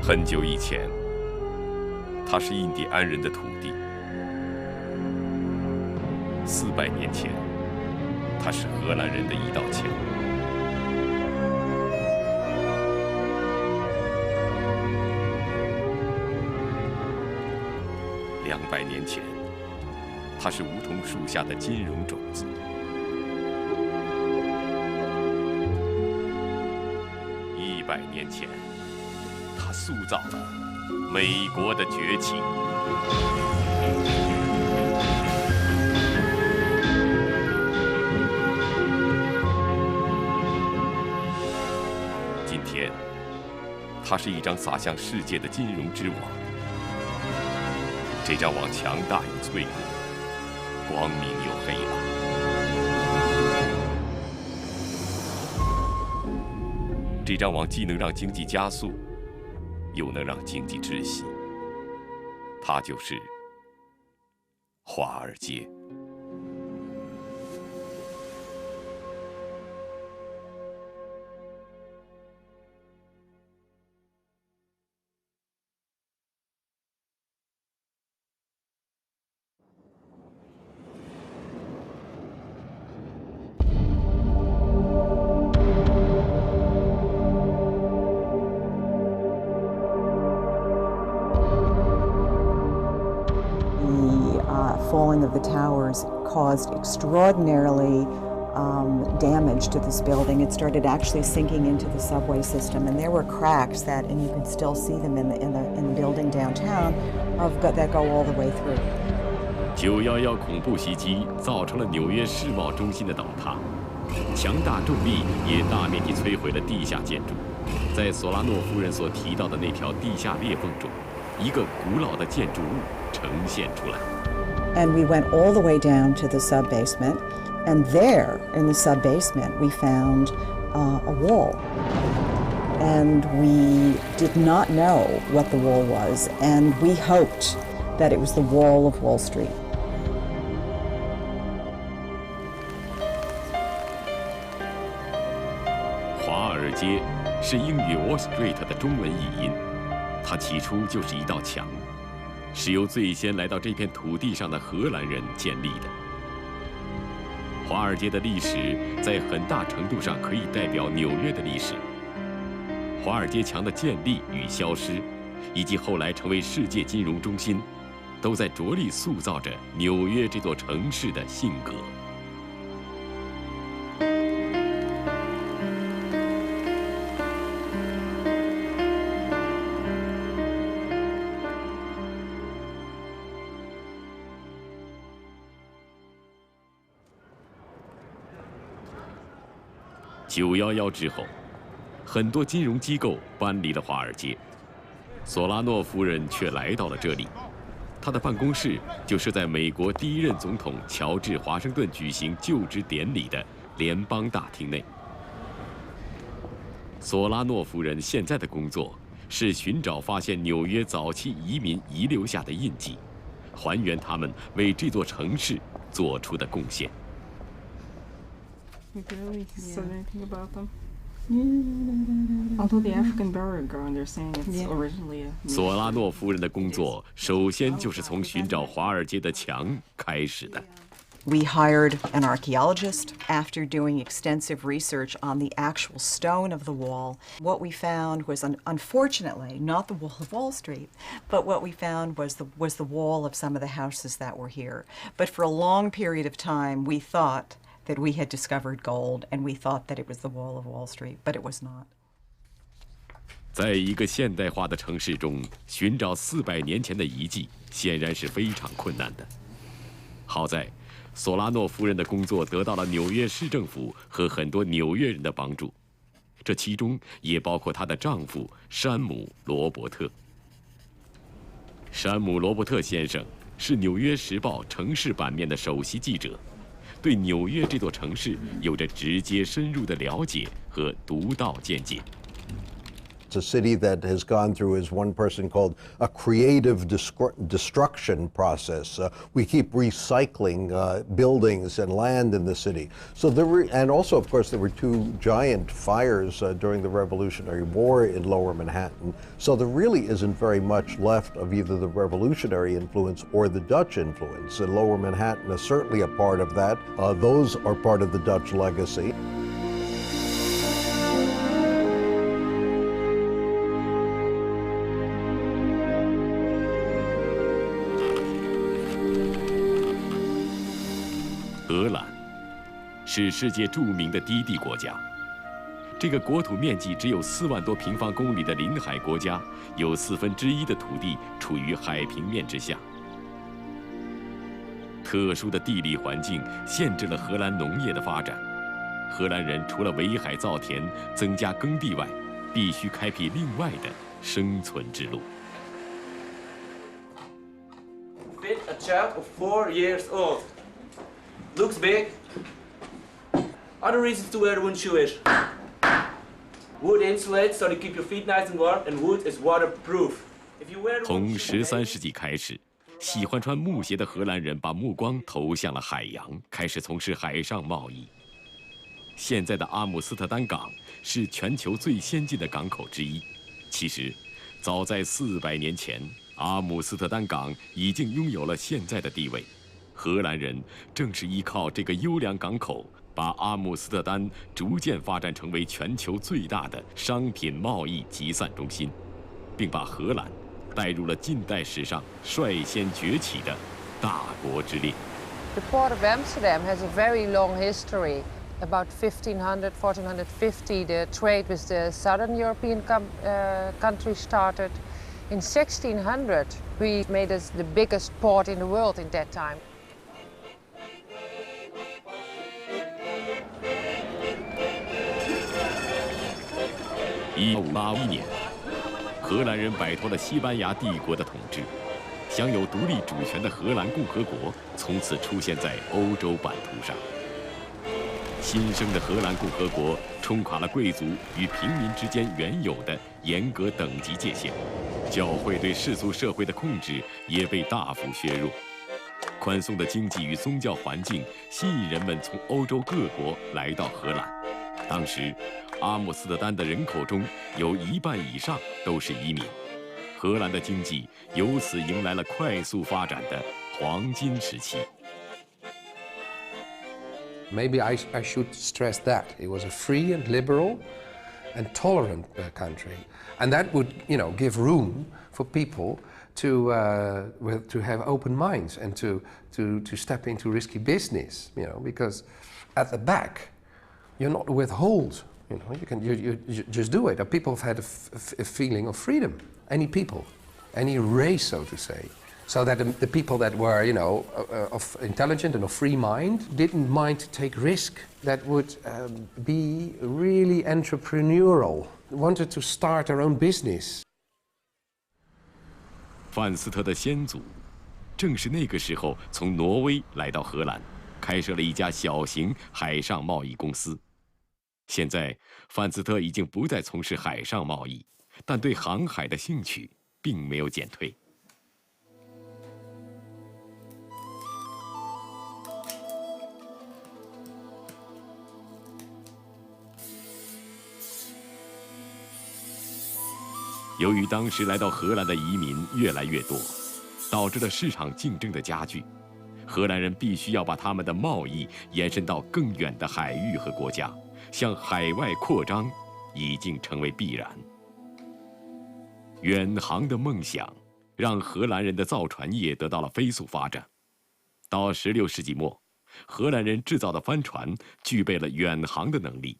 很久以前，它是印第安人的土地；400年前，它是荷兰人的一道墙。200年前，它是梧桐树下的金融种子。100年前，它塑造了美国的崛起。今天，它是一张洒向世界的金融之网。这张网强大又脆弱，光明又黑暗。这张网既能让经济加速，又能让经济窒息。它就是华尔街。Falling of the towers caused extraordinarily damage to this building. It started actually sinking into the subway system, and there were cracks and you could still see them in the building downtown that go all the way through. 911恐怖袭击造成了纽约世贸中心的倒塌，强大重力也大面积摧毁了地下建筑。在索拉诺夫人所提到的那条地下裂缝中，一个古老的建筑物呈现出来。And we went all the way down to the sub-basement, and there in the sub-basement we found a wall. And we did not know what the wall was, and we hoped that it was the wall of Wall Street. 华尔街是英语 Wall Street 的中文译音，它起初就是一道墙。是由最先来到这片土地上的荷兰人建立的。华尔街的历史在很大程度上可以代表纽约的历史。华尔街墙的建立与消失，以及后来成为世界金融中心，都在着力塑造着纽约这座城市的性格。911之后，很多金融机构搬离了华尔街，索拉诺夫人却来到了这里。她的办公室就设在美国第一任总统乔治·华盛顿举行就职典礼的联邦大厅内。索拉诺夫人现在的工作是寻找发现纽约早期移民遗留下的印记，还原他们为这座城市做出的贡献。We barely said anything about them. Although the African burial ground, they're saying it's originally a. 索拉诺夫人的工作首先就是从寻找华尔街的墙开始的。We hired an archaeologist after doing extensive research on the actual stone of the wall. What we found was, unfortunately, not the wall of Wall Street, but what we found was the wall of some of the houses that were here. But for a long period of time, we thought that we had discovered gold, and we thought that it was the wall of Wall Street, but it was not. 在一个现代化的城市中，寻找400年前的遗迹，显然是非常困难的。好在，索拉诺夫人的工作得到了纽约市政府和很多纽约人的帮助，这其中也包括她的丈夫山姆·罗伯特。山姆·罗伯特先生是《纽约时报》城市版面的首席记者。对纽约这座城市有着直接深入的了解和独到见解。It's a city that has gone through, as one person called, a creative destruction process. We keep recycling buildings and land in the city. So and also, of course, there were 2 giant fires during the Revolutionary War in Lower Manhattan. So there really isn't very much left of either the revolutionary influence or the Dutch influence. And Lower Manhattan is certainly a part of that. Those are part of the Dutch legacy.荷兰是世界著名的低地国家。这个国土面积只有4万多平方公里的临海国家，有1/4的土地处于海平面之下。特殊的地理环境限制了荷兰农业的发展。荷兰人除了围海造田、增加耕地外，必须开辟另外的生存之路。Fit a child of 4 years old. Looks big. Other reasons to wear the wind shoe is wood insulates so to keep your feet nice and warm, and wood is waterproof. If you wear the 从13世纪开始，喜欢穿木鞋的荷兰人把目光投向了海洋，开始从事海上贸易。现在的阿姆斯特丹港是全球最先进的港口之一。其实，早在400年前，阿姆斯特丹港已经拥有了现在的地位。荷兰人正是依靠这个优良港口，把阿姆斯特丹逐渐发展成为全球最大的商品贸易集散中心，并把荷兰带入了近代史上率先崛起的大国之列。The port of Amsterdam has a very long history. About 1500, 1450, the trade with the southern European countries started. In 1600, we made us the biggest port in the world in that time. 1581年，荷兰人摆脱了西班牙帝国的统治，享有独立主权的荷兰共和国从此出现在欧洲版图上。新生的荷兰共和国冲垮了贵族与平民之间原有的严格等级界限，教会对世俗社会的控制也被大幅削弱。宽松的经济与宗教环境吸引人们从欧洲各国来到荷兰。当时，阿姆斯特丹的人口中有1半以上都是移民，荷兰的经济由此迎来了快速发展的黄金时期。Maybe I should stress that it was a free and liberal and tolerant country, and that would, give room for people to have open minds and to step into risky business, because at the back, you're not withhold. You just do it. People have had a feeling of freedom. Any people, any race, so to say. So that the people that were, of intelligent and of free mind didn't mind to take risk that would be really entrepreneurial, wanted to start their own business. 范斯特的先祖正是那个时候从挪威来到荷兰，开设了一家小型海上贸易公司。现在，范斯特已经不再从事海上贸易，但对航海的兴趣并没有减退。由于当时来到荷兰的移民越来越多，导致了市场竞争的加剧，荷兰人必须要把他们的贸易延伸到更远的海域和国家，向海外扩张已经成为必然。远航的梦想让荷兰人的造船业得到了飞速发展。到16世纪末，荷兰人制造的帆船具备了远航的能力。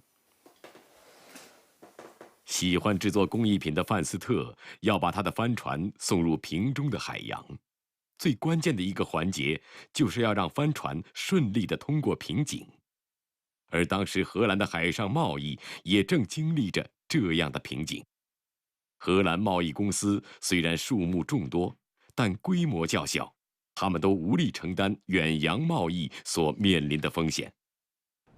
喜欢制作工艺品的范斯特要把他的帆船送入瓶中的海洋，最关键的一个环节就是要让帆船顺利地通过瓶颈。而当时荷兰的海上贸易也正经历着这样的瓶颈。荷兰贸易公司虽然数目众多，但规模较小，他们都无力承担远洋贸易所面临的风险。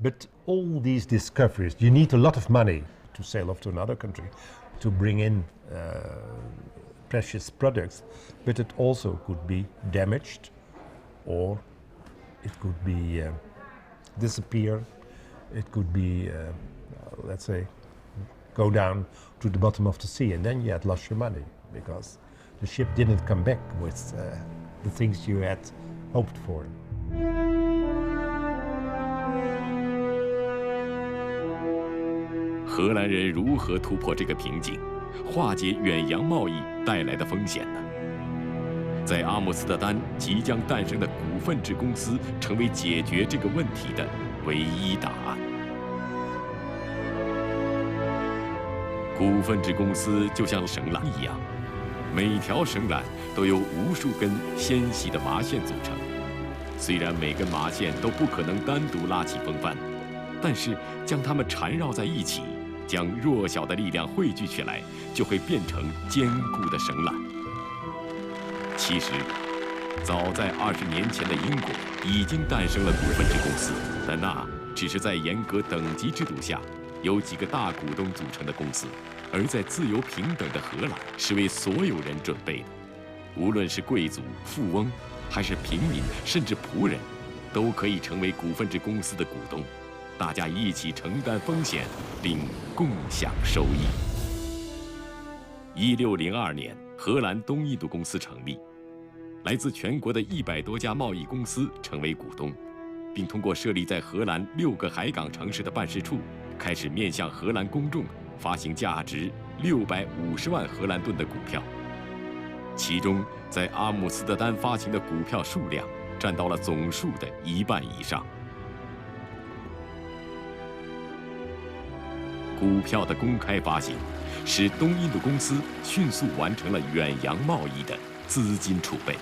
But all these discoveries, you need a lot of money to sail off to another country. to bring in precious products, but it also could be damaged, or it could be disappear. It could be, let's say, go down to the bottom of the sea, and then you had lost your money because the ship didn't come back with the things you had hoped for. 荷兰人如何突破这个瓶颈，化解远洋贸易带来的风险呢？在阿姆斯特丹即将诞生的股份制公司，成为解决这个问题的唯一答案。股份制公司就像绳缆一样，每条绳缆都由无数根纤细的麻线组成。虽然每根麻线都不可能单独拉起风帆，但是将它们缠绕在一起，将弱小的力量汇聚起来，就会变成坚固的绳缆。其实，早在20年前的英国已经诞生了股份制公司，但那只是在严格等级制度下，由几个大股东组成的公司。而在自由平等的荷兰，是为所有人准备的，无论是贵族、富翁，还是平民，甚至仆人，都可以成为股份制公司的股东。大家一起承担风险，并共享收益。1602年，荷兰东印度公司成立，来自全国的100多家贸易公司成为股东，并通过设立在荷兰6个海港城市的办事处，开始面向荷兰公众发行价值650万荷兰盾的股票。其中，在阿姆斯特丹发行的股票数量占到了总数的1半以上。股票的公开发行，使东印度公司迅速完成了远洋贸易的资金储备。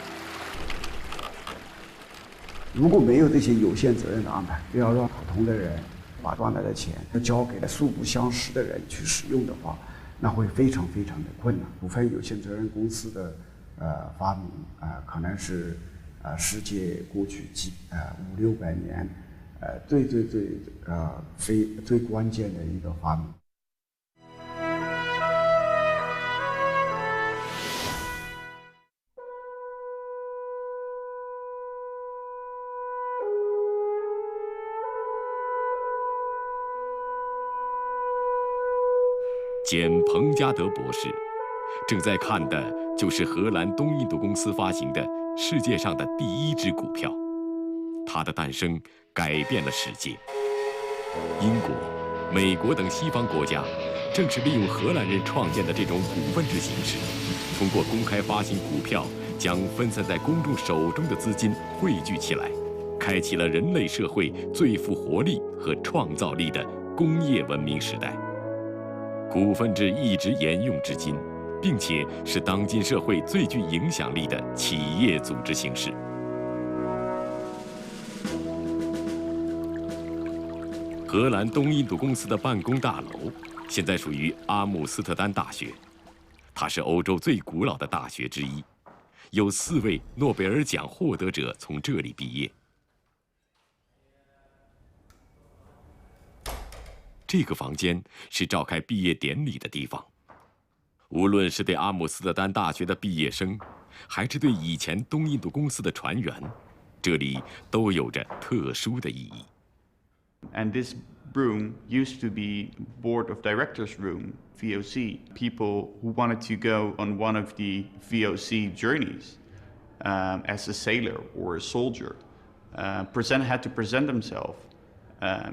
如果没有这些有限责任的安排，要让普通的人把赚来的钱交给了素不相识的人去使用的话，那会非常非常的困难。股份有限责任公司的发明可能是世界过去500-600年最关键的一个发明。简·彭加德博士正在看的就是荷兰东印度公司发行的世界上的第1支股票，它的诞生改变了世界。英国、美国等西方国家正是利用荷兰人创建的这种股份制形式，通过公开发行股票，将分散在公众手中的资金汇聚起来，开启了人类社会最富活力和创造力的工业文明时代。股份制一直沿用至今，并且是当今社会最具影响力的企业组织形式。荷兰东印度公司的办公大楼现在属于阿姆斯特丹大学，它是欧洲最古老的大学之一，有4位诺贝尔奖获得者从这里毕业。这个房间是召开毕业典礼的地方，无论是对阿姆斯特丹大学的毕业生，还是对以前东印度公司的船员，这里都有着特殊的意义。And this room used to be board of directors room, VOC. People who wanted to go on one of the VOC journeys as a sailor or a soldier had to present themselves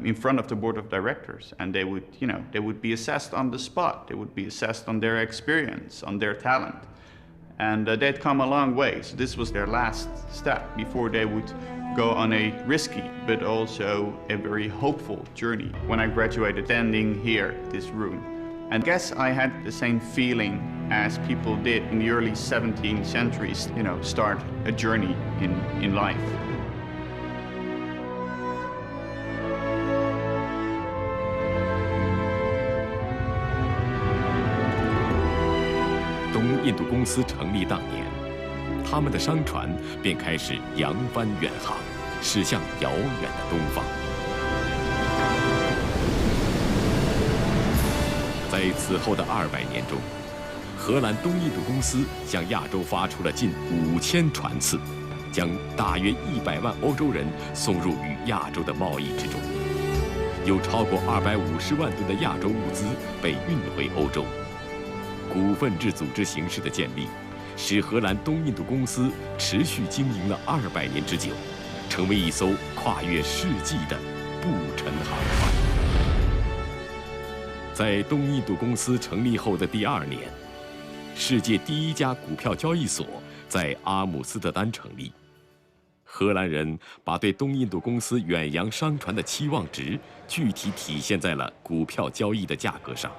in front of the board of directors, and they would be assessed on the spot. They would be assessed on their experience, on their talent, and they'd come a long way. So this was their last step before they would go on a risky but also a very hopeful journey. When I graduated, standing here, this room, and I guess I had the same feeling as people did in the early 17th centuries, start a journey in life. 东印度公司成立当年，他们的商船便开始扬帆远航，驶向遥远的东方。在此后的200年中，荷兰东印度公司向亚洲发出了近5000船次，将大约100万欧洲人送入与亚洲的贸易之中，有超过250万吨的亚洲物资被运回欧洲。股份制组织形式的建立，使荷兰东印度公司持续经营了200年之久，成为一艘跨越世纪的不沉航船。在东印度公司成立后的第2年，世界第1家股票交易所在阿姆斯特丹成立。荷兰人把对东印度公司远洋商船的期望值具体体现在了股票交易的价格上。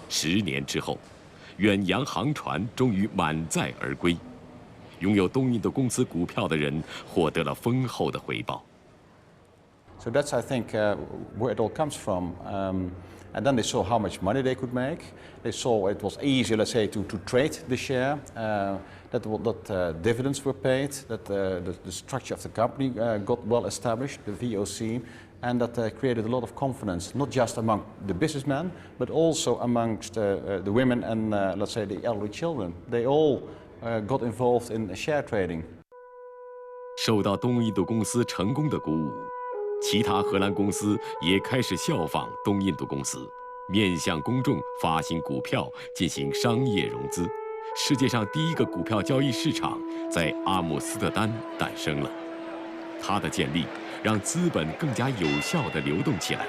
10年之后，远洋航船终于满载而归，拥有东印度公司股票的人获得了丰厚的回报。So that's, I think, where it all comes from. And then they saw how much money they could make. They saw it was easier, let's say, to trade the share, that dividends were paid, that the structure of the company got well established, the VOC, and that created a lot of confidence, not just among the businessmen, but also amongst the women and, let's say, the elderly children. They all got involved in share trading. 受到东印度公司成功的鼓舞，其他荷兰公司也开始效仿东印度公司，面向公众发行股票进行商业融资。世界上第1个股票交易市场在阿姆斯特丹诞生了。它的建立让资本更加有效地流动起来。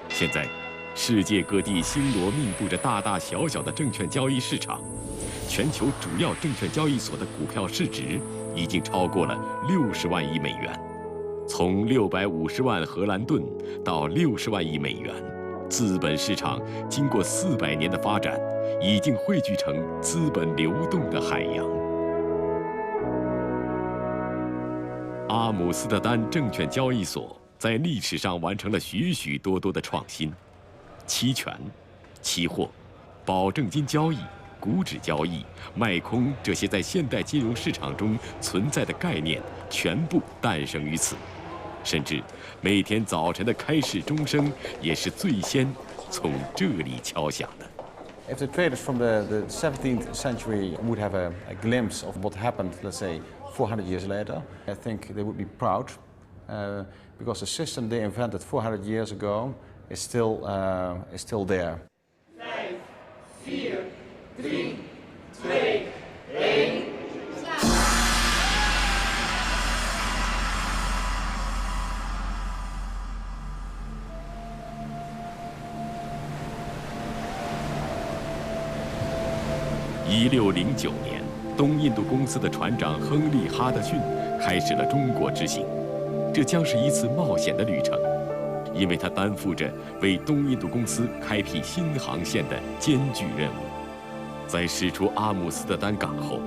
现在，世界各地星罗密布着大大小小的证券交易市场，全球主要证券交易所的股票市值已经超过了60万亿美元。从650万荷兰盾到60万亿美元，资本市场经过400年的发展，已经汇聚成资本流动的海洋。阿姆斯特丹证券交易所在历史上完成了许许多多的创新，期权、期货、保证金交易、股指交易、卖空这些在现代金融市场中存在的概念，全部诞生于此。甚至每天早晨的开市钟声也是最先从这里敲响的。If the traders from the 17th century would have a glimpse of what happened, let's say, 400 years later, I think they would be proud, because the system they invented 400 years ago is still there. 5, 4, 3, 2, 1. 1609年，东印度公司的船长亨利·哈德逊开始了中国之行，这将是一次冒险的旅程，因为他担负着为东印度公司开辟新航线的艰巨任务。在驶出阿姆斯特丹港后，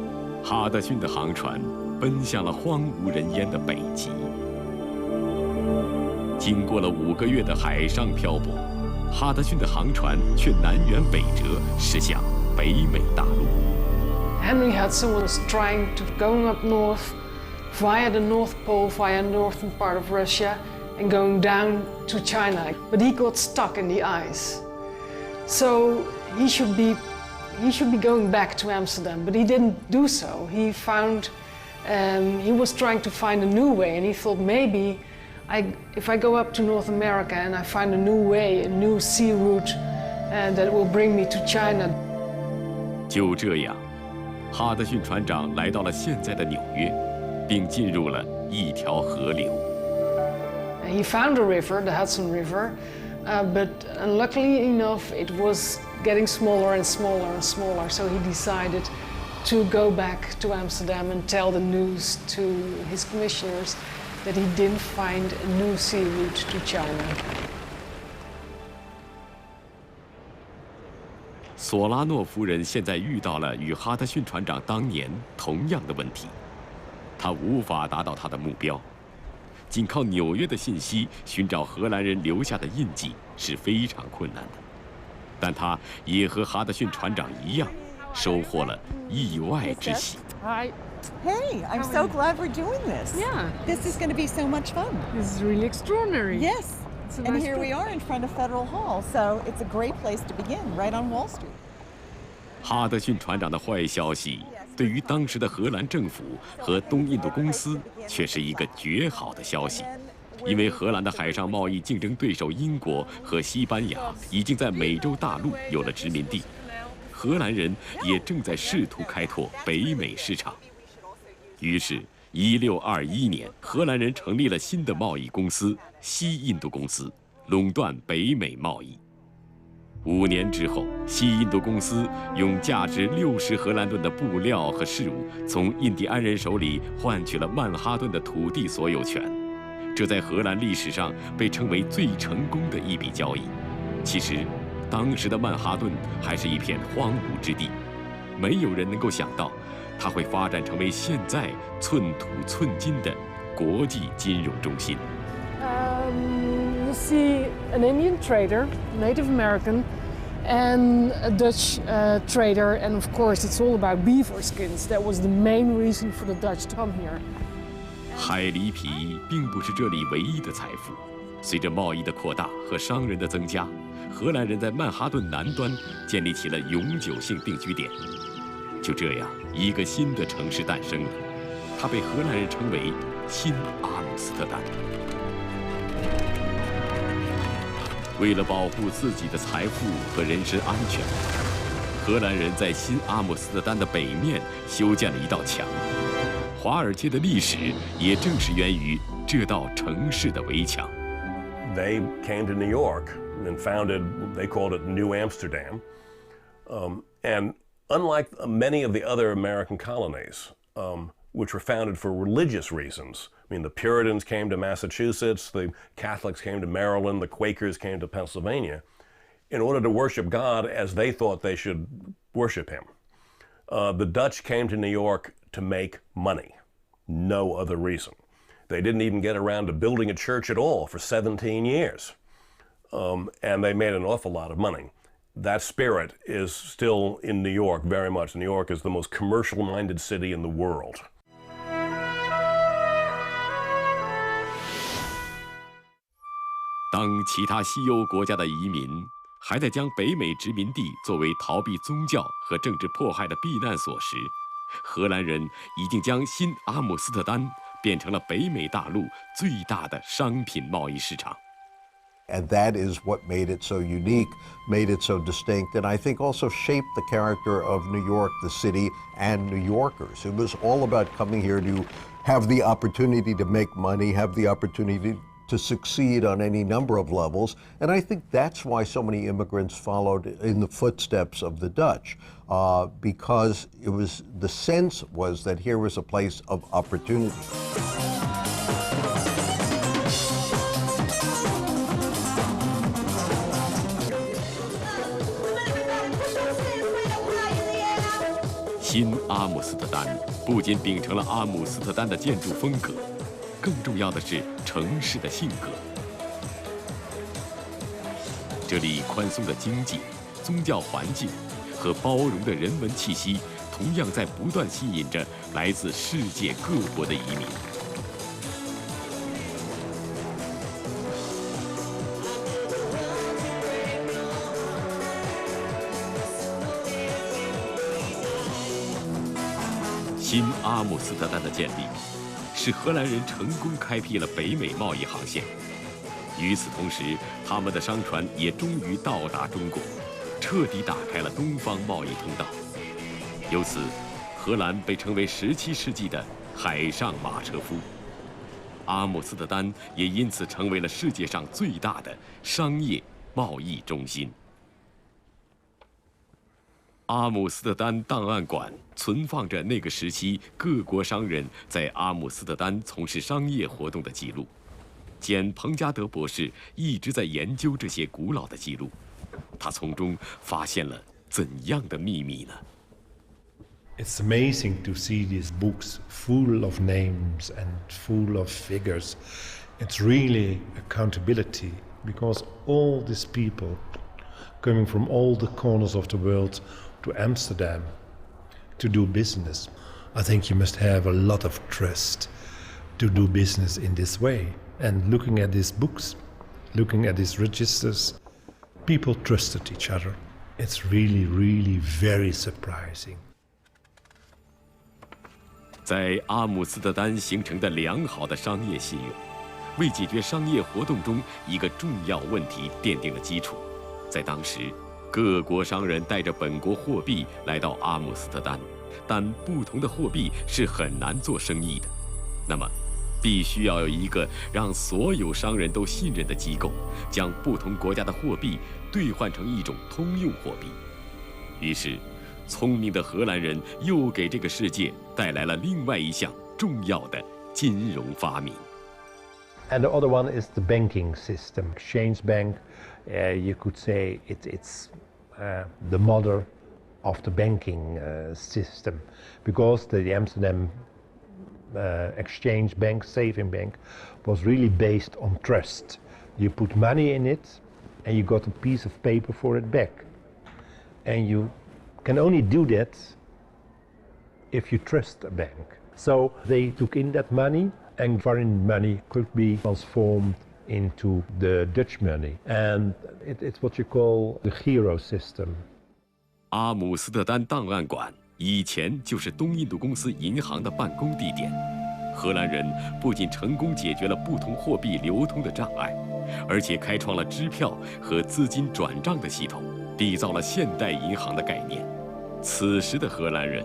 哈德逊的航船奔向了荒无人烟的北极。经过了5个月的海上漂泊，哈德逊的航船却南辕北辙，驶向北美大陆。 Henry Hudson was trying to go up north via the North Pole, via the northern part of Russia, and going down to China. But he got stuck in the ice. So he should be going back to Amsterdam, but he didn't do so. He was trying to find a new way, and he thought maybe if I go up to North America and I find a new way, a new sea route, that will bring me to China. 就这样，哈德逊船长来到了现在的纽约，并进入了一条河流。He found a river, the Hudson River, but unluckily enough, it was getting smaller and smaller and smaller. So he decided to go back to Amsterdam and tell the news to his commissioners that he didn't find a new sea route to China. 索拉诺夫人现在遇到了与哈德逊船长当年同样的问题，她无法达到她的目标，仅靠纽约的信息寻找荷兰人留下的印记是非常困难的。但她也和哈德逊船长一样，收获了意外之喜。Hey, I'm so glad we're doing this. Yeah. This is going to be so much fun. This is really extraordinary. Yes. It's a And nice here we book. are in front of Federal Hall, so it's a great place to begin, right on Wall Street. 哈德逊船长的坏消息，对于当时的荷兰政府和东印度公司却是一个绝好的消息，因为荷兰的海上贸易竞争对手英国和西班牙已经在美洲大陆有了殖民地，荷兰人也正在试图开拓北美市场。于是，1621年，荷兰人成立了新的贸易公司——西印度公司，垄断北美贸易。5年之后，西印度公司用价值60荷兰盾的布料和事物，从印第安人手里换取了曼哈顿的土地所有权。这在荷兰历史上被称为最成功的一笔交易。其实，当时的曼哈顿还是一片荒芜之地，没有人能够想到，它会发展成为现在寸土寸金的国际金融中心。You see an Indian trader, Native American, and a Dutch trader, and of course it's all about beaver skins. That was the main reason for the Dutch to come here. 海狸皮并不是这里唯一的财富。随着贸易的扩大和商人的增加，荷兰人在曼哈顿南端建立起了永久性定居点。就这样，一个新的城市诞生了，它被荷兰人称为新阿姆斯特丹。为了保护自己的财富和人身安全，荷兰人在新阿姆斯特丹的北面修建了一道墙。华尔街的历史也正是源于这道城市的围墙。They came to New York and founded, they called it New Amsterdam. And unlike many of the other American colonies, which were founded for religious reasons, I mean, the Puritans came to Massachusetts, the Catholics came to Maryland, the Quakers came to Pennsylvania, in order to worship God as they thought they should worship him. The Dutch came to New York to make money, no other reason. They didn't even get around to building a church at all for 17 years. And they made an awful lot of money. That spirit is still in New York very much. New York is the most commercial-minded city in the world. 当其他西欧国家的移民还在将北美殖民地作为逃避宗教和政治迫害的避难所时，荷兰人已经将新阿姆斯特丹变成了北美大陆最大的商品贸易市场。And that is what made it so unique, made it so distinct, and I think also shaped the character of New York, the city, and New Yorkers. It was all about coming here to have the opportunity to make money, have the opportunity to succeed on any number of levels, and I think that's why so many immigrants followed in the footsteps of the Dutch, because it was, the sense was that here was a place of opportunity.《新阿姆斯特丹》不仅秉承了阿姆斯特丹的建筑风格，更重要的是城市的性格。这里宽松的经济、宗教环境和包容的人文气息，同样在不断吸引着来自世界各国的移民。新阿姆斯特丹的建立，使荷兰人成功开辟了北美贸易航线。与此同时，他们的商船也终于到达中国，彻底打开了东方贸易通道。由此，荷兰被称为17世纪的海上马车夫。阿姆斯特丹也因此成为了世界上最大的商业贸易中心。阿姆斯特丹档案馆存放着那个时期各国商人在阿姆斯特丹从事商业活动的记录。简·彭加德博士一直在研究这些古老的记录，他从中发现了怎样的秘密呢？ It's amazing to see these books full of names and full of figures. It's really accountability, because all these people coming from all the corners of the world to Amsterdam to do business. I think you must have a lot of trust to do business in this way. And looking at these books, looking at these registers, people trusted each other. It's really, really very surprising. 在阿姆斯特丹形成的良好的商业信用，为解决商业活动中一个重要问题奠定了基础。在当时，各国商人带着本国货币来到阿姆斯特丹，但不同的货币是很难做生意的。那么，必须要有一个让所有商人都信任的机构，将不同国家的货币兑换成一种通用货币。于是，聪明的荷兰人又给这个世界带来了另外一项重要的金融发明。And the other one is the banking system. Exchange bank, you could say it's the mother of the banking system, because the Amsterdam exchange bank, saving bank, was really based on trust. You put money in it, and you got a piece of paper for it back. And you can only do that if you trust a bank. So they took in that money, and foreign money could be transformed into the Dutch money. And it's what you call the Giro system. 阿姆斯特丹档案馆以前就是东印度公司银行的办公地点。荷兰人不仅成功解决了不同货币流通的障碍，而且开创了支票和资金转账的系统，缔造了现代银行的概念。此时的荷兰人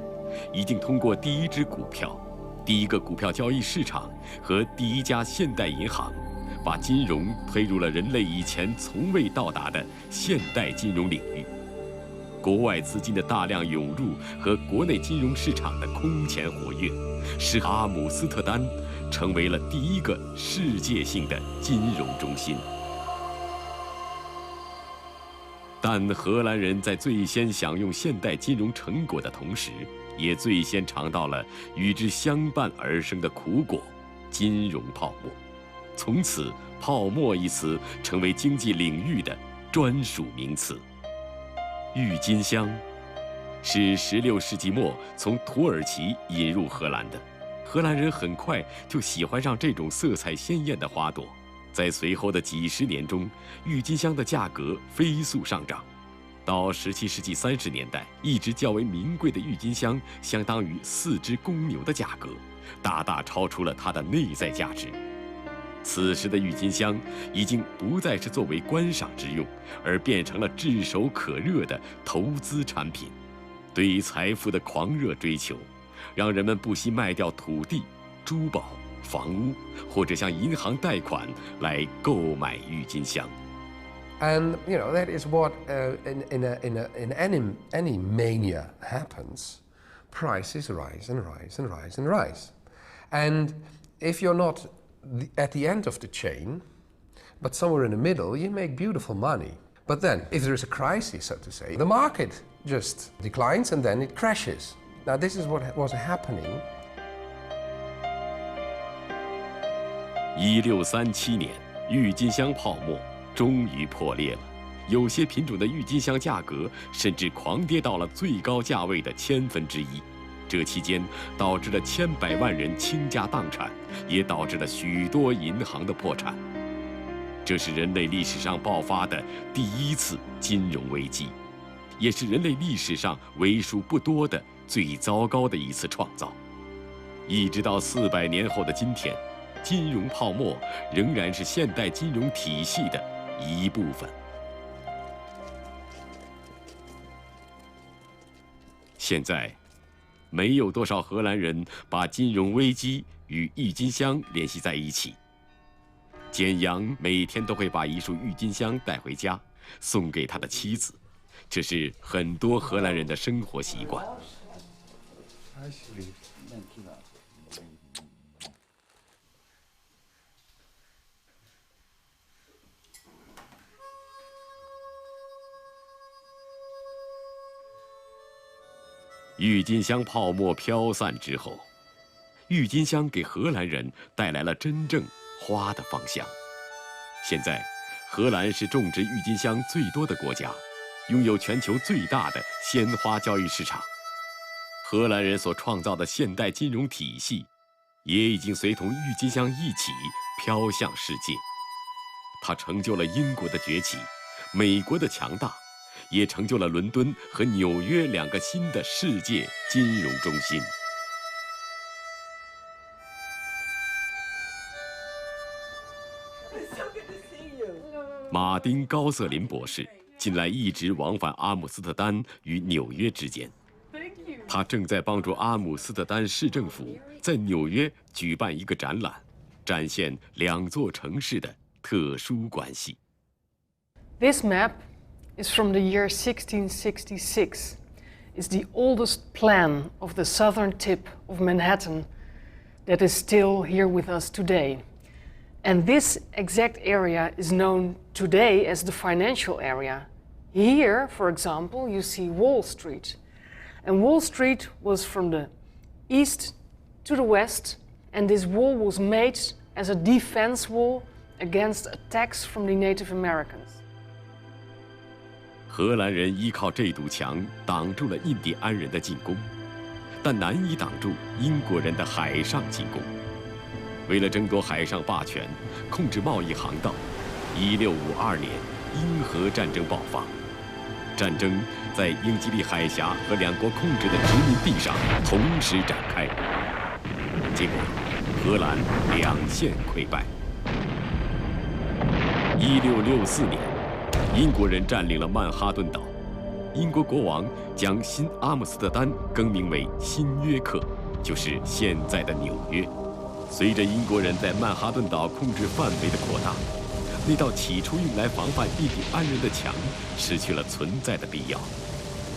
已经通过第一支股票、第一个股票交易市场和第一家现代银行，把金融推入了人类以前从未到达的现代金融领域。国外资金的大量涌入和国内金融市场的空前活跃，使阿姆斯特丹成为了第一个世界性的金融中心。但荷兰人在最先享用现代金融成果的同时，也最先尝到了与之相伴而生的苦果——金融泡沫。从此，泡沫一词成为经济领域的专属名词。郁金香是16世纪末从土耳其引入荷兰的，荷兰人很快就喜欢上这种色彩鲜艳的花朵。在随后的几十年中，郁金香的价格飞速上涨。到17世纪30年代，一支较为名贵的郁金香相当于4只公牛的价格，大大超出了它的内在价值。此时的郁金香已经不再是作为观赏之用，而变成了炙手可热的投资产品。对于财富的狂热追求，让人们不惜卖掉土地、珠宝、房屋，或者向银行贷款来购买郁金香。And that is what in any mania happens. Prices rise and rise and rise and rise. And if you're not at the end of the chain, but somewhere in the middle, you make beautiful money. But then, if there is a crisis, so to say, the market just declines and then it crashes. Now, this is what was happening. 1637年，郁金香泡沫终于破裂了。有些品种的郁金香价格甚至狂跌到了最高价位的1/1000。这期间导致了千百万人倾家荡产，也导致了许多银行的破产。这是人类历史上爆发的第一次金融危机，也是人类历史上为数不多的最糟糕的一次创造。一直到400年后的今天，金融泡沫仍然是现代金融体系的一部分。现在，没有多少荷兰人把金融危机与郁金香联系在一起。简阳每天都会把一束郁金香带回家，送给他的妻子，这是很多荷兰人的生活习惯。郁金香泡沫飘散之后，郁金香给荷兰人带来了真正花的芳香。现在，荷兰是种植郁金香最多的国家，拥有全球最大的鲜花交易市场。荷兰人所创造的现代金融体系，也已经随同郁金香一起飘向世界。它成就了英国的崛起，美国的强大，也成就了伦敦和纽约两个新的世界金融中心。马丁·高瑟林博士近来一直往返阿姆斯特丹与纽约之间。他正在帮助阿姆斯特丹市政府在纽约举办一个展览，展现两座城市的特殊关系。This map is from the year 1666. It's the oldest plan of the southern tip of Manhattan that is still here with us today. And this exact area is known today as the financial area. Here, for example, you see Wall Street. And Wall Street was from the east to the west, and this wall was made as a defense wall against attacks from the Native Americans. 荷兰人依靠这堵墙挡住了印第安人的进攻，但难以挡住英国人的海上进攻。为了争夺海上霸权，控制贸易航道，1652年英荷战争爆发。战争在英吉利海峡和两国控制的殖民地上同时展开，结果荷兰两线溃败。1664年，英国人占领了曼哈顿岛，英国国王将新阿姆斯特丹更名为新约克，就是现在的纽约。随着英国人在曼哈顿岛控制范围的扩大，那道起初用来防范印第安人的墙失去了存在的必要。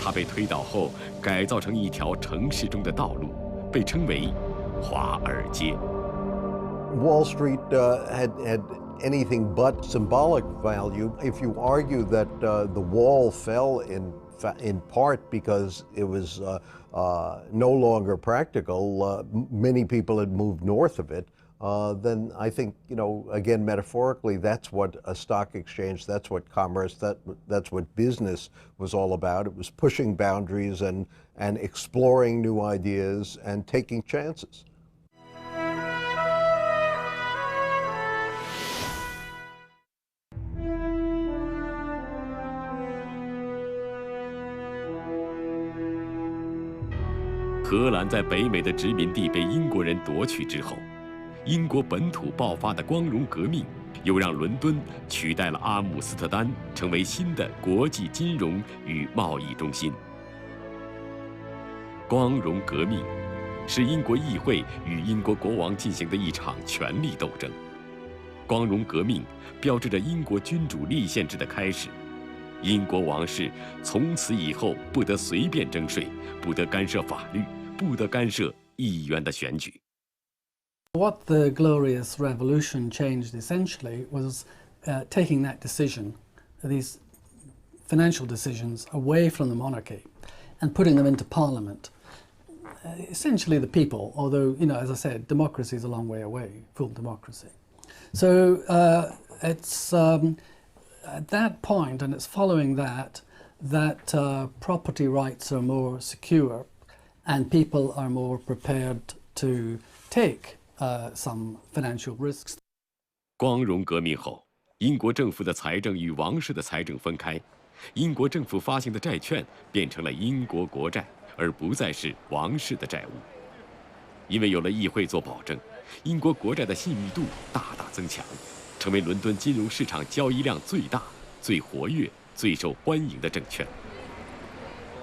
它被推倒后，改造成一条城市中的道路，被称为华尔街。Wall Street had anything but symbolic value. If you argue that the wall fell in part because it was no longer practical, many people had moved north of it, then I think, again, metaphorically, that's what a stock exchange, that's what commerce, that's what business was all about. It was pushing boundaries and exploring new ideas and taking chances. 荷兰在北美的殖民地被英国人夺取之后，英国本土爆发的光荣革命，又让伦敦取代了阿姆斯特丹，成为新的国际金融与贸易中心。光荣革命是英国议会与英国国王进行的一场权力斗争。光荣革命标志着英国君主立宪制的开始。英国王室从此以后不得随便征税，不得干涉法律，不得干涉议员的选举。What the Glorious Revolution changed essentially was taking that decision, these financial decisions, away from the monarchy and putting them into Parliament. Essentially the people, although, as I said, democracy is a long way away, full democracy. So it's at that point, and it's following that property rights are more secure and people are more prepared to take some financial risks. 光荣革命后，英国政府的财政与王室的财政分开，英国政府发行的债券变成了英国国债，而不再是王室的债务。因为有了议会做保证，英国国债的信誉度大大增强，成为伦敦金融市场交易量最大、最活跃、最受欢迎的证券。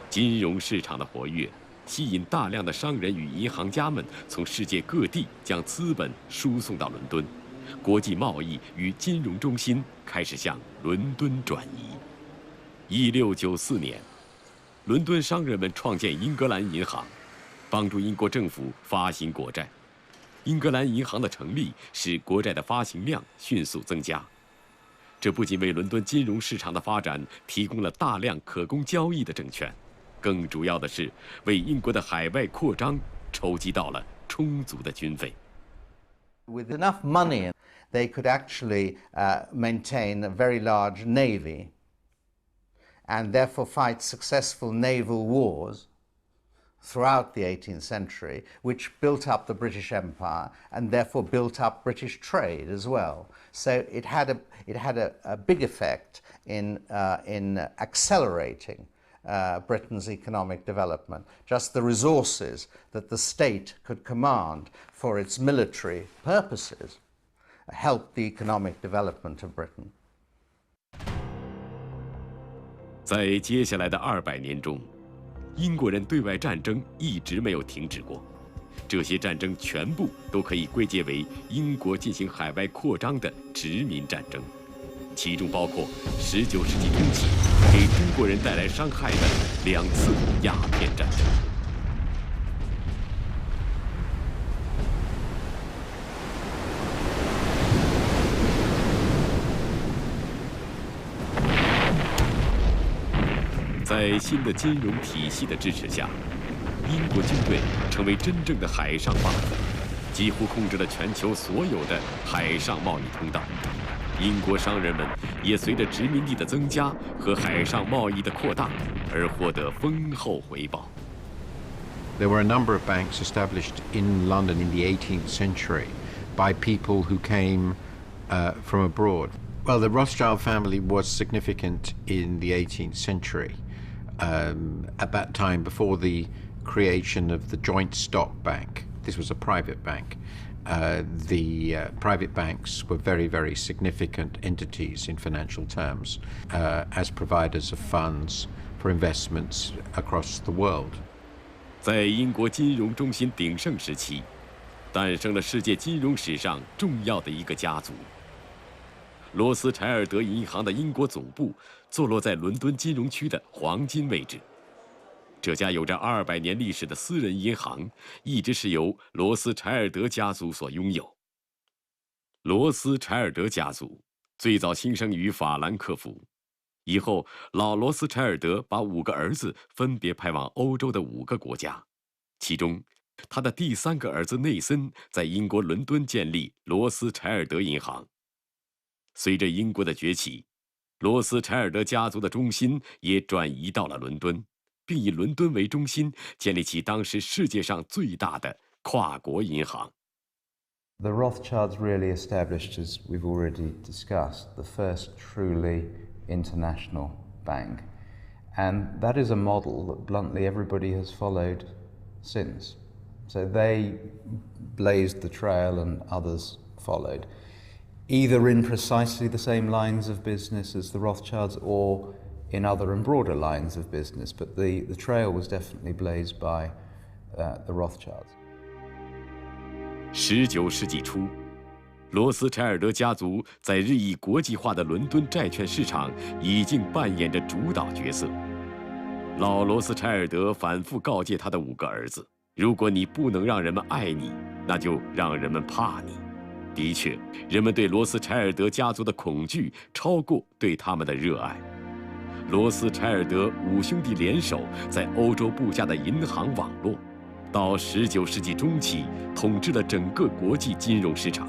金融市场的活跃，吸引大量的商人与银行家们从世界各地将资本输送到伦敦，国际贸易与金融中心开始向伦敦转移。1694年，伦敦商人们创建英格兰银行，帮助英国政府发行国债。英格兰银行的成立使国债的发行量迅速增加，这不仅为伦敦金融市场的发展提供了大量可供交易的证券，更主要的是为英国的海外扩张筹集到了充足的军费。With enough money, they could actually maintain a very large navy and therefore fight successful naval wars throughout the 18th century, which built up the British Empire and therefore built up British trade as well. So it had a big effect in accelerating Britain's economic development. Just the resources that the state could command for its military purposes helped the economic development of Britain. 在接下来的200年中，英国人对外战争一直没有停止过。这些战争全部都可以归结为英国进行海外扩张的殖民战争，其中包括19世纪中期给中国人带来伤害的2次鸦片战争。在新的金融体系的支持下，英国军队成为真正的海上霸主，几乎控制了全球所有的海上贸易通道。英国商人们也随着殖民地的增加和海上贸易的扩大而获得丰厚回报。There were a number of banks established in London in the 18th century by people who came from abroad. Well, the Rothschild family was significant in the 18th century. At that time, before the creation of the joint stock bank, this was a private bank. The private banks were very, very significant entities in financial terms as providers of funds for investments across the world. 在英国金融中心鼎盛时期，诞生了世界金融史上重要的一个家族。罗斯柴尔德银行的英国总部坐落在伦敦金融区的黄金位置。这家有着200年历史的私人银行，一直是由罗斯柴尔德家族所拥有。罗斯柴尔德家族最早兴生于法兰克福，以后老罗斯柴尔德把5个儿子分别派往欧洲的5个国家，其中他的第3个儿子内森在英国伦敦建立罗斯柴尔德银行。随着英国的崛起，罗斯柴尔德家族的中心也转移到了伦敦，并以伦敦为中心建立起当时世界上最大的跨国银行。The Rothschilds really established, as we've already discussed, the first truly international bank. And that is a model that bluntly everybody has followed since. So they blazed the trail and others followed, either in precisely the same lines of business as the Rothschilds or in other and broader lines of business. But the trail was definitely blazed by the Rothschilds. 19世纪初，罗斯柴尔德家族在日益国际化的伦敦债券市场已经扮演着主导角色。老罗斯柴尔德反复告诫他的5个儿子：如果你不能让人们爱你，那就让人们怕你。的确，人们对罗斯柴尔德家族的恐惧超过对他们的热爱。罗斯柴尔德5兄弟联手在欧洲布下的银行网络，到19世纪中期统治了整个国际金融市场。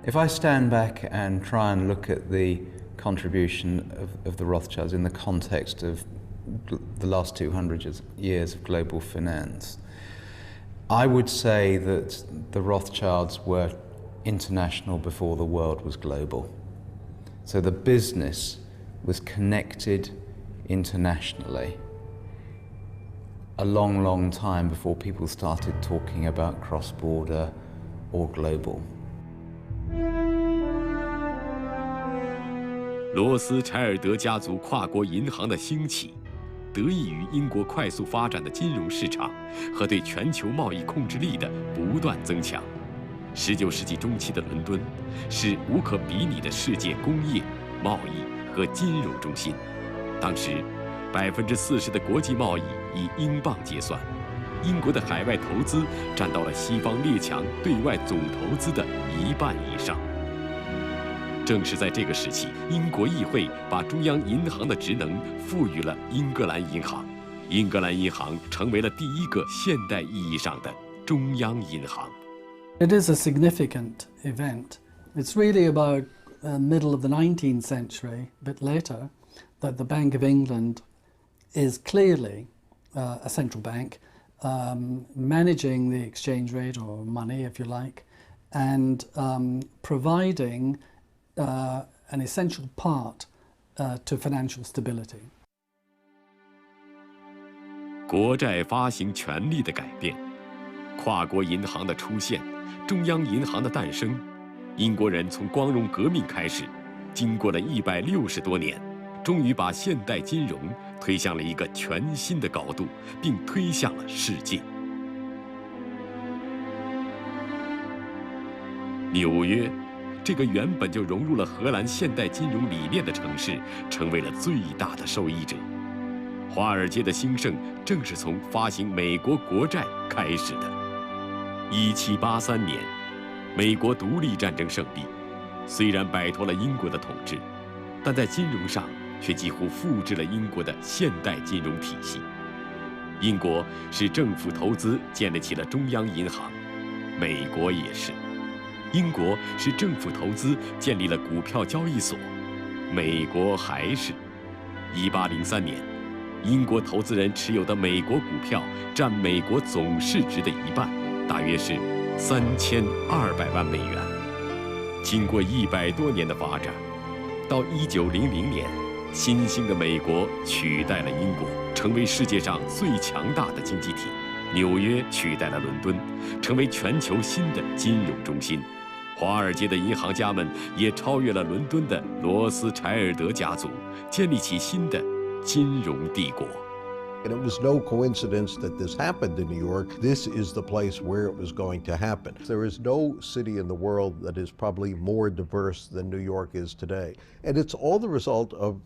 If I stand back and try and look at the contribution of the Rothschilds in the context of the last 200 years of global finance, I would say that the Rothschilds were international before the world was global. So the business was connected internationally a long, long time before people started talking about cross-border or global. 罗斯柴尔德家族跨国银行的兴起，得益于英国快速发展的金融市场和对全球贸易控制力的不断增强。19世纪中期的伦敦是无可比拟的世界工业、贸易和金融中心。当时，40%的国际贸易以英镑结算，英国的海外投资占到了西方列强对外总投资的1半以上。正是在这个时期，英国议会把中央银行的职能赋予了英格兰银行，英格兰银行成为了第一个现代意义上的中央银行。It is a significant event. It's really about middle of the 19th century, a bit later, that the Bank of England is clearly a central bank managing the exchange rate or money, if you like, and providing an essential part to financial stability. 国债发行权力的改变，跨国银行的出现，中央银行的诞生，英国人从光荣革命开始，经过了160多年，终于把现代金融推向了一个全新的高度，并推向了世界。纽约，这个原本就融入了荷兰现代金融理念的城市，成为了最大的受益者。华尔街的兴盛正是从发行美国国债开始的。1783年，美国独立战争胜利，虽然摆脱了英国的统治，但在金融上却几乎复制了英国的现代金融体系。英国是政府投资建立起了中央银行，美国也是。英国是政府投资建立了股票交易所，美国还是。1803年，英国投资人持有的美国股票占美国总市值的1半，大约是3200万美元。经过100多年的发展，到1900年，新兴的美国取代了英国，成为世界上最强大的经济体。纽约取代了伦敦，成为全球新的金融中心。华尔街的银行家们也超越了伦敦的罗斯柴尔德家族，建立起新的金融帝国。 And it was no coincidence that this happened in New York. This is the place where it was going to happen. There is no city in the world that is probably more diverse than New York is today. And it's all the result of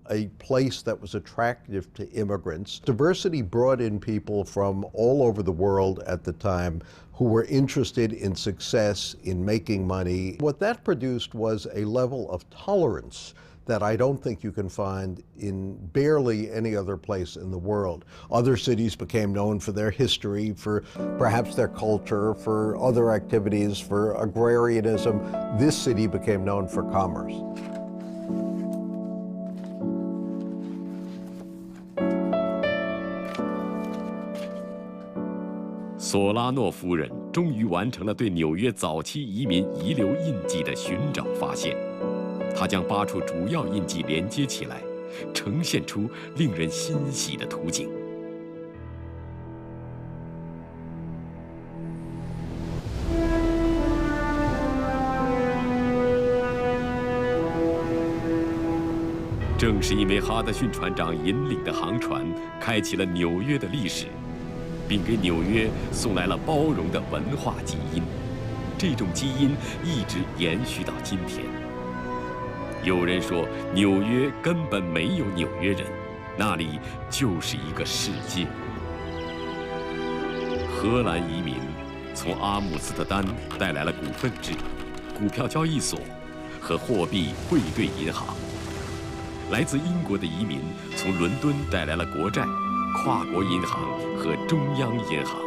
a place that was attractive to immigrants. Diversity brought in people from all over the world at the time who were interested in success, in making money. What that produced was a level of tolerance that I don't think you can find in barely any other place in the world. Other cities became known for their history, for perhaps their culture, for other activities, for agrarianism. This city became known for commerce. 索拉诺夫人终于完成了对纽约早期移民遗留印记的寻找发现。她将8处主要印记连接起来，呈现出令人欣喜的图景。正是因为哈德逊船长引领的航船，开启了纽约的历史，并给纽约送来了包容的文化基因。这种基因一直延续到今天。有人说，纽约根本没有纽约人，那里就是一个世界。荷兰移民从阿姆斯特丹带来了股份制、股票交易所和货币汇兑银行。来自英国的移民从伦敦带来了国债、跨国银行和中央银行。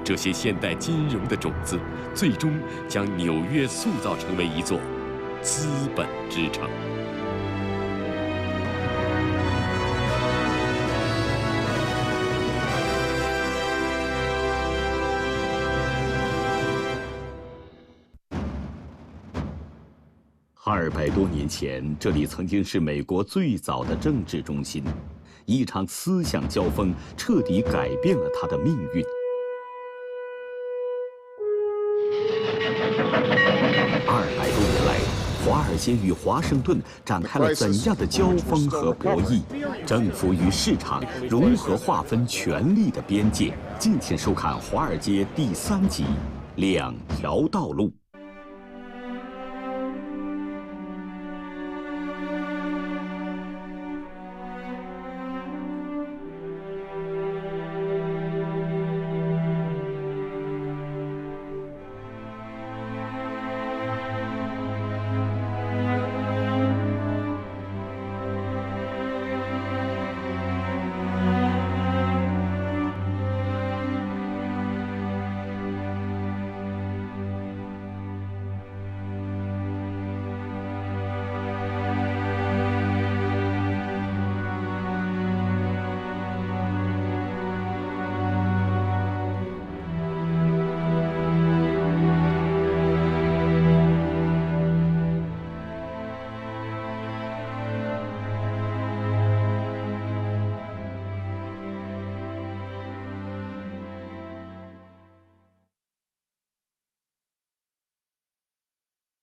这些现代金融的种子，最终将纽约塑造成为一座资本之城。200多年前，这里曾经是美国最早的政治中心。一场思想交锋彻底改变了它的命运。200多年来，华尔街与华盛顿展开了怎样的交锋和博弈？政府与市场如何划分权力的边界？敬请收看《华尔街》第3集《两条道路》。